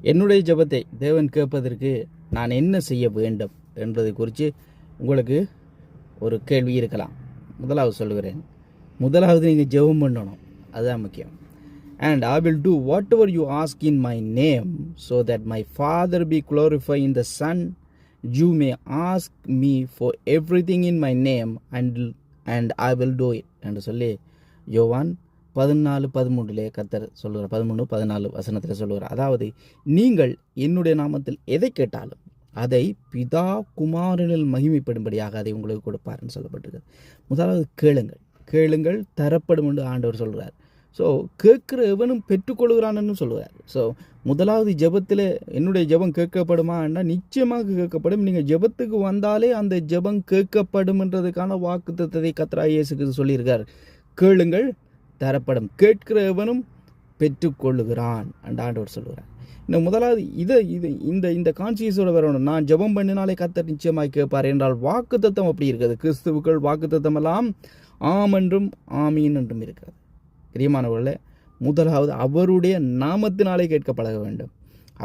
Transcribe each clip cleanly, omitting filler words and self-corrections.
என்னுடைய ஜெபத்தை தேவன் கேட்பதற்கு நான் என்ன செய்ய வேண்டும் என்பதை குறித்து உங்களுக்கு ஒரு கேள்வி இருக்கலாம். முதலாவது சொல்லுகிறேன், முதலாவது நீங்கள் ஜெபம் பண்ணணும், அதுதான் முக்கியம். And I will do whatever you ask in my name, so that my Father be glorified in the Son. You may ask me for everything in my name, and I will do it. என்று சொல்லி யோவான் 14:13 கர்த்தர் சொல்லுகிறார். 13-14 வசனத்தில் சொல்லுகிறார். அதாவது நீங்கள் என்னுடைய நாமத்தில் எதை கேட்டாலும் அதை பிதா குமாரனில் மகிமைப்படும்படியாக அதை உங்களுக்கு கொடுப்பார்னு சொல்லப்பட்டிருக்கு. முதலாவது கேளுங்கள் தரப்படும் என்று ஆண்டவர் சொல்கிறார். ஸோ கேட்குற எவனும் பெற்றுக்கொள்கிறான்னு சொல்லுவார். ஸோ முதலாவது ஜெபத்தில் என்னுடைய ஜெபம் கேட்கப்படுமான்னா நிச்சயமாக கேட்கப்படும். நீங்கள் ஜெபத்துக்கு வந்தாலே அந்த ஜெபம் கேட்கப்படும்ன்றதுக்கான வாக்குத்தத்தத்தை கர்த்தராகிய இயேசு கிறிஸ்து சொல்லியிருக்கார். கேளுங்கள் தரப்படும், கேட்கிற எவனும் பெற்றுக்கொள்ளுகிறான் என்று ஆண்டவர் சொல்லுகிறார். இந்த முதலாவது இந்த கான்சியஸோட வரணும். நான் ஜெபம் பண்ணினாலே கர்த்தர் நிச்சயமாக கேட்பார் என்றால் வாக்குத்தத்தம் அப்படி இருக்கிறது. கிறிஸ்துவுக்கள் வாக்குத்தத்தம் எல்லாம் ஆம் என்றும் ஆமீன் என்றும் இருக்கிறது. பிரியமானவர்களே, முதலாவது அவருடைய நாமத்தினாலே கேட்க பழக வேண்டும்.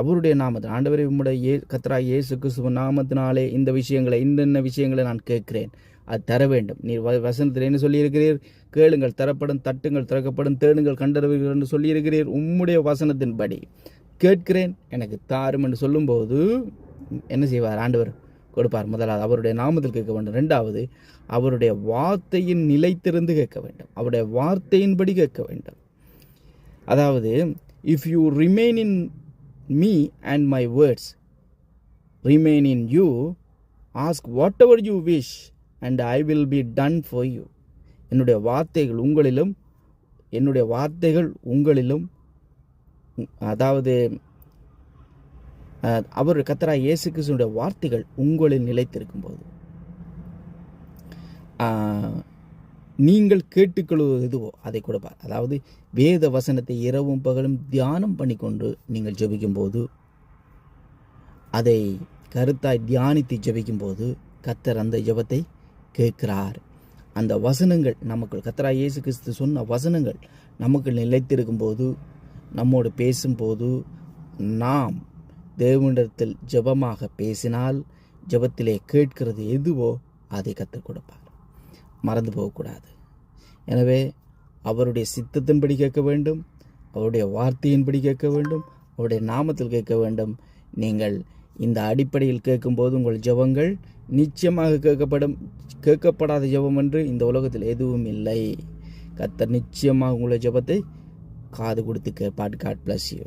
அவருடைய நாமத்தில் ஆண்டவரை உம்முடைய கர்த்தராகிய இயேசு கிறிஸ்துவ நாமத்தினாலே இந்த விஷயங்களை நான் கேட்கிறேன், அது தர வேண்டும். நீர் வசனத்தில் என்ன சொல்லியிருக்கிறீர்? கேளுங்கள் தரப்படும், தட்டுங்கள் திறக்கப்படும், தேடுங்கள் கண்டறிவீர்கள் என்று சொல்லியிருக்கிறீர். உம்முடைய வசனத்தின்படி கேட்கிறேன், எனக்கு தாரும் என்று சொல்லும்போது என்ன செய்வார்? ஆண்டவர் கொடுப்பார். முதலாவது அவருடைய நாமத்தில் கேட்க வேண்டும். ரெண்டாவது அவருடைய வார்த்தையின் நிலைத்திருந்து கேட்க வேண்டும். அவருடைய வார்த்தையின்படி கேட்க வேண்டும். அதாவது if you remain in me and my words remain in you, ask what ever you wish and I will be done for you. என்னுடைய வார்த்தைகள் உங்களிலும், அதாவது அவர் கர்த்தராகிய இயேசு கிறிஸ்துவினுடைய வார்த்தைகள் உங்களில் நிலைத்திருக்கும் போது நீங்கள் கேட்டுக்கொள்வது எதுவோ அதை கொடுப்பார். அதாவது வேத வசனத்தை இரவும் பகலும் தியானம் பண்ணிக்கொண்டு நீங்கள் ஜெபிக்கும் போது, அதை கருத்தாய் தியானித்து ஜெபிக்கும் போது கர்த்தர் அந்த ஜெபத்தை கேட்கிறார். அந்த வசனங்கள் நமக்கு கர்த்தராகிய இயேசு கிறிஸ்து சொன்ன வசனங்கள் நமக்கு நிலைத்திருக்கும் போது, நம்மோடு பேசும்போது, நாம் தேவனிடத்தில் ஜெபமாக பேசினால் ஜெபத்திலே கேட்கிறது எதுவோ அதை கற்றுக் கொடுப்பார். மறந்து போகக்கூடாது. எனவே அவருடைய சித்தத்தின்படி கேட்க வேண்டும், அவருடைய வார்த்தையின்படி கேட்க வேண்டும், அவருடைய நாமத்தில் கேட்க வேண்டும். நீங்கள் இந்த அடிப்படையில் கேட்கும்போது உங்கள் ஜெபங்கள் நிச்சயமாக கேட்கப்படாத ஜெபம் என்று இந்த உலகத்தில் எதுவும் இல்லை. கர்த்தர் நிச்சயமாக உங்களுடைய ஜெபத்தை காது கொடுத்து கேட்பார். God bless you.